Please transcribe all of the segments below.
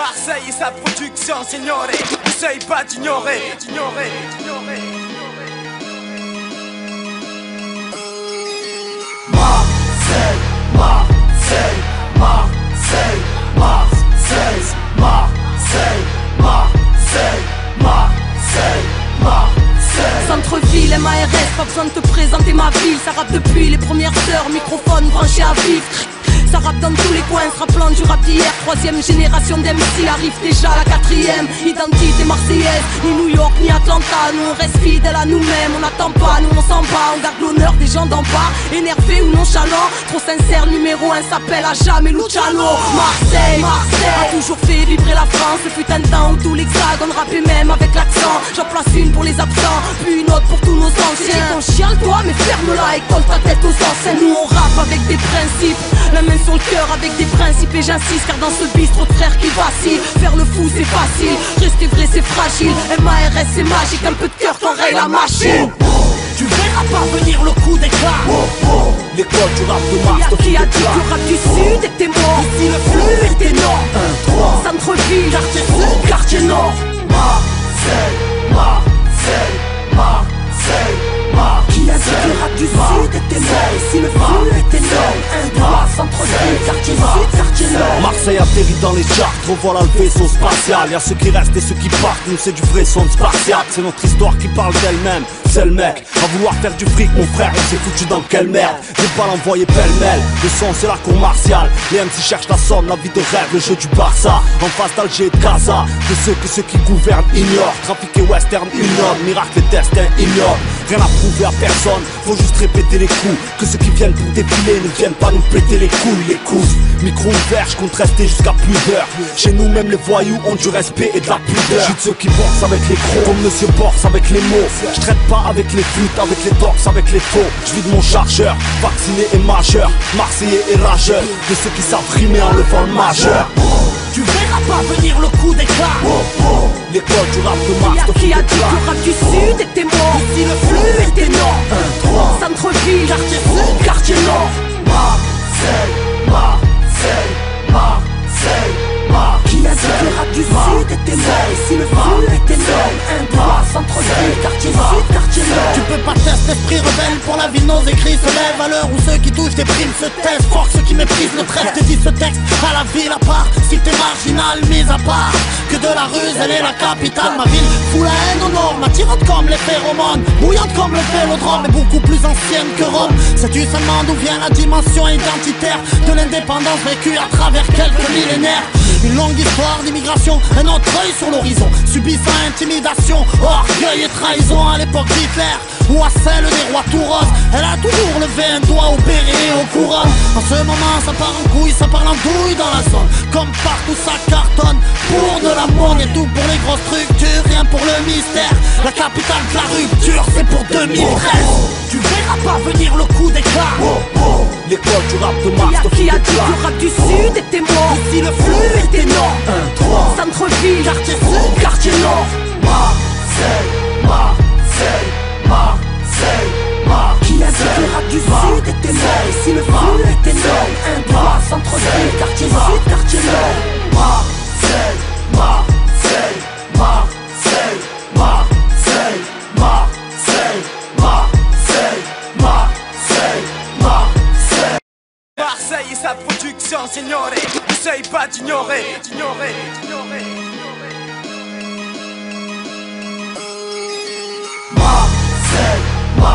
Marseille et sa production, signore, n'essaye pas d'ignorer, Marseille, Marseille, Marseille, Marseille, Marseille, Marseille, Marseille, Marseille. Centre-ville, MARS, pas besoin de te présenter ma ville. Ça rappe depuis les premières heures, microphone branché à vif. Ça rappe dans tous les coins, se rappelant du rap d'hier. Troisième génération d'MC arrive déjà la quatrième. Identité marseillaise, ni New York ni Atlanta. Nous on reste fidèles à nous-mêmes, on n'attend pas, nous on s'en bat. On garde l'honneur des gens d'en bas, énervés ou nonchalants. Trop sincère, numéro 1 s'appelle à jamais Luciano. Marseille, Marseille a toujours fait vibrer la France. Ce fut un temps où tout l'hexagone rappait même avec l'accent. J'en place une pour les absents, puis une autre pour tous nos anciens. Ton chiale toi, mais ferme-la et colle ta tête aux anciens. Nous on rappe avec des principes, la main sur le cœur avec des principes et j'insiste car dans ce bis trop de frères qui vacillent. Faire le fou c'est facile, rester vrai c'est fragile. MARS c'est magique, un peu de cœur t'enraye la machine. Tu verras parvenir le coup d'éclat. L'école du rap de Mars te Qui a fait dit des que le rap du sud était mort? Ici le flux est énorme. Centre-ville, Quartier sud, quartier nord. Marseille, Marseille, Marseille, Marseille. Qui a dit que le rap du sud était mort? Ici le flux est énorme. Centre-ville, quartier sud, quartier nord. Marseille atterrit dans les charts, revoilà le vaisseau spatial. Y'a ceux qui restent et ceux qui partent, nous c'est du vrai son de spartiate. C'est notre histoire qui parle d'elle-même, c'est le mec. À vouloir faire du fric mon frère, il s'est foutu dans quelle merde. Des balles envoyées pêle-mêle, le son c'est la cour martiale. Les MC cherchent la somme, la vie de rêve, le jeu du Barça. En face d'Alger et de Gaza, de ceux que ceux qui gouvernent ignorent. Trafiquer western, une norme, miracle et destin ignorent. Rien à prouver à personne, faut juste répéter les coups. Que ceux qui viennent pour défiler ne viennent pas nous péter les couilles, les couses. Micro ouvert, je compte rester jusqu'à plus d'heures. Chez nous même les voyous ont du respect et de la pudeur. Je suis de ceux qui borsent avec les crocs, comme Monsieur Borse avec les mots. Je traite pas avec les flûtes, avec les torses, avec les faux. Je vis de mon chargeur, vacciné et majeur. Marseillais et rageur, de ceux qui savent rimer en levant le majeur. Tu verras pas venir le coup d'éclat. L'école du rap de Mars te fait Qui a des dit que plats. le rap du sud était mort? Ici le flux est énorme. Centre-ville, Quartier sud, quartier nord. Marseille, Marseille, Marseille, Marseille. Qui a dit que le rap du sud était mort? Ici le flux est énorme. Centre-ville, quartier sud, quartier nord. Tu peux pas tester esprit rebelle pour la ville, nos écrits se lèvent à l'heure où ceux qui touchent des primes se taisent. Fort ceux qui méprisent le trait, je te dis ce texte à la ville à part. Si t'es marginal, mis à part, que de la ruse, elle est la capitale. Ma ville fout la haine aux normes, attirante comme les phéromones, bouillante comme le vélodrome, mais beaucoup plus ancienne que Rome. Sais-tu seulement d'où vient la dimension identitaire de l'indépendance vécue à travers quelques millénaires? Une longue histoire d'immigration, un autre œil sur l'horizon, subissant intimidation, orgueil et trahison à l'époque d'Hitler ou à celle des rois tout roses. Elle a toujours levé un doigt au béret et aux couronnes. En ce moment ça part en couille, ça parle en douille dans la zone. Comme partout ça cartonne pour de la monnaie, tout pour les grosses structures, rien pour le mystère. La capitale de la rupture, c'est pour 2013. Tu verras pas venir le coup d'éclat. L'école du rap de Mars te fait Qui a des dit que plats. le rap du sud était mort? Ici le flux est énorme. Centre-ville, Quartier sud, quartier nord. Marseille, Marseille, Marseille, Marseille. Qui a dit que le rap du sud était mort? Ici le flux est énorme. Centre-ville, quartier sud, quartier nord. Marseille, Marseille, Marseille, Marseille, Marseille, Marseille, Marseille, Marseille. Marseille et sa production, signore, n'essaye pas d'ignorer, Marseille,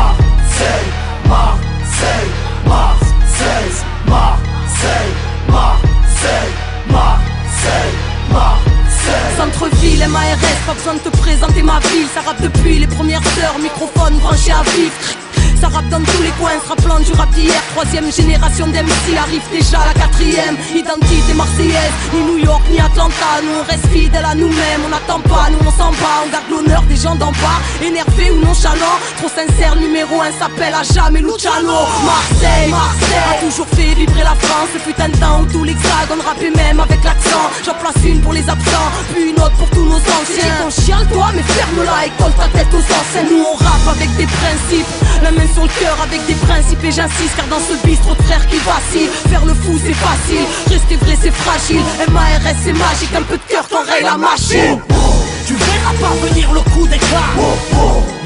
Marseille, Marseille, Marseille, Marseille, Marseille, Marseille, Marseille. Centre-ville, MARS, pas besoin de te présenter ma ville. Ça rappe depuis les premières heures, microphone branché à vif. Ça rappe dans tous les coins, se rappelant du rap d'hier. Troisième génération d'MC arrive déjà la quatrième. Identité marseillaise, ni New York ni Atlanta. Nous on reste fidèles à nous-mêmes, on n'attend pas, nous on s'en bat. On garde l'honneur des gens d'en bas, énervés ou nonchalants. Trop sincère, numéro 1 s'appelle à jamais Luciano. Marseille, Marseille a toujours fait vibrer la France. Ce fut un temps où tout l'hexagone rappait même avec l'accent. J'en place une pour les absents, puis une autre pour tous nos anciens. Ton chiale toi, toi mais ferme-la et colle ta tête aux enseignes. Nous on rappe avec des principes, la main sur le cœur avec des principes. Et j'insiste car dans ce bistrot de frères qui vacille, faire le fou c'est facile, rester vrai c'est fragile. MARS c'est magique, un peu de cœur t'enraye la machine. Tu verras pas venir le coup d'éclat.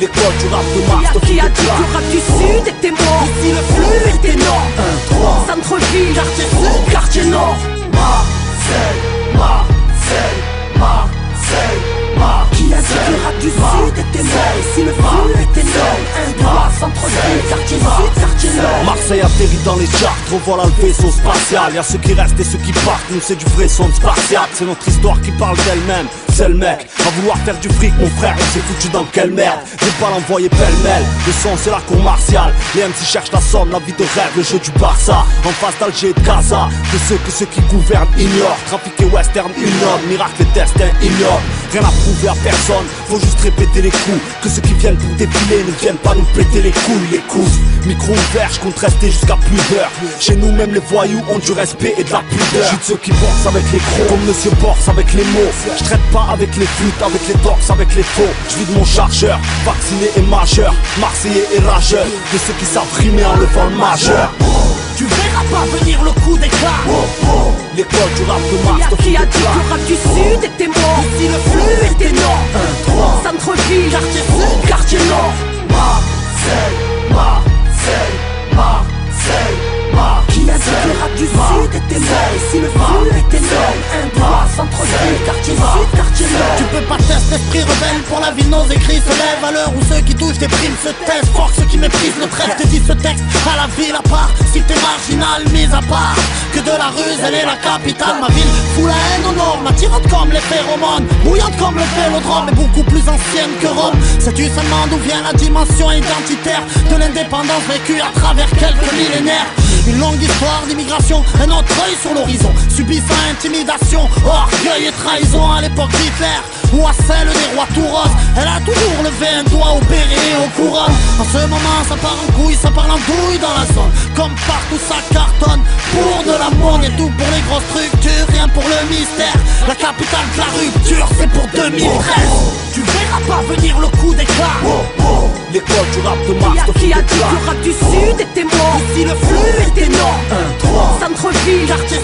L'école du rap de Mars te Qui fout a des dit que plats. le rap du sud était mort? Ici le flux Était non. Centre-ville, quartier sud, quartier nord. Marseille, Marseille, Marseille, Marseille. Qui a dit que le rap du sud était mort? Ici le flux était non. Centre-ville, quartier sud, quartier nord. Marseille atterrit dans les charts, revoilà le vaisseau spatial. Y'a ceux qui restent et ceux qui partent, nous c'est du vrai son de spartiate. C'est notre histoire qui parle d'elle-même, c'est le mec. À vouloir faire du fric, mon frère, il s'est foutu dans quelle merde. J'ai pas l'envoyer pêle-mêle, le son c'est la cour martiale. Les MC cherchent la somme, la vie de rêve, le jeu du Barça. En face d'Alger et de Gaza, de ceux que ceux qui gouvernent ignorent. Trafic et western, une norme, miracle et destin, ignore. Rien à prouver à personne, faut juste répéter les coups. Que ceux qui viennent pour défiler ne viennent pas nous péter les couilles, les coups. Micro ouvert, je compte rester jusqu'à plus d'heures. Chez nous même les voyous ont du respect et de la pudeur. Je suis de ceux qui borsent avec les crocs, comme Monsieur Borse avec les mots. Je traite pas avec les flûtes, avec les torses, avec les faux. Je vis de mon chargeur, vacciné et majeur, marseillais et rageur. De ceux qui savent rimer en levant le majeur. Tu verras pas venir le coup d'éclat. L'école du rap de Mars te fout Qui des a dit que plats. le rap du sud était mort? Ici le flux Était non. Centre-ville, quartier sud, quartier nord. Marseille, Marseille, Marseille, Marseille. Qui a dit que le rap du sud était mort? Ici le flux était non. Centre-ville, quartier sud, quartier nord. Tu peux pas tester esprit rebelle pour la ville, nos écrits se lèvent à l'heure où ceux qui touchent des primes se taisent. Fort ceux qui méprisent le trait, je te dis ce texte à la ville à part. Si t'es marginal, mis à part, que de la ruse, elle est la capitale. Ma ville fout la haine au nord, m'attirante comme les phéromones, bouillante comme le vélodrome, mais beaucoup plus ancienne que Rome. Sais-tu seulement d'où vient la dimension identitaire de l'indépendance vécue à travers quelques millénaires? Une longue histoire d'immigration, un autre œil sur l'horizon, subissant intimidation, orgueil et trahison à l'époque d'Hitler ou à celle des rois tout roses. Elle a toujours levé un doigt au béret et aux couronnes. En ce moment ça part en couille, ça part en douille dans la zone. Comme partout ça cartonne pour de la monnaie, et tout pour les grosses structures, rien pour le mystère. La capitale de la rupture, c'est pour 2013. Tu verras pas venir le coup d'éclat. L'école du rap de Mars te fout Qui a des dit que plats. le rap du sud était mort? Ici le flux Était non. Centre-ville, quartier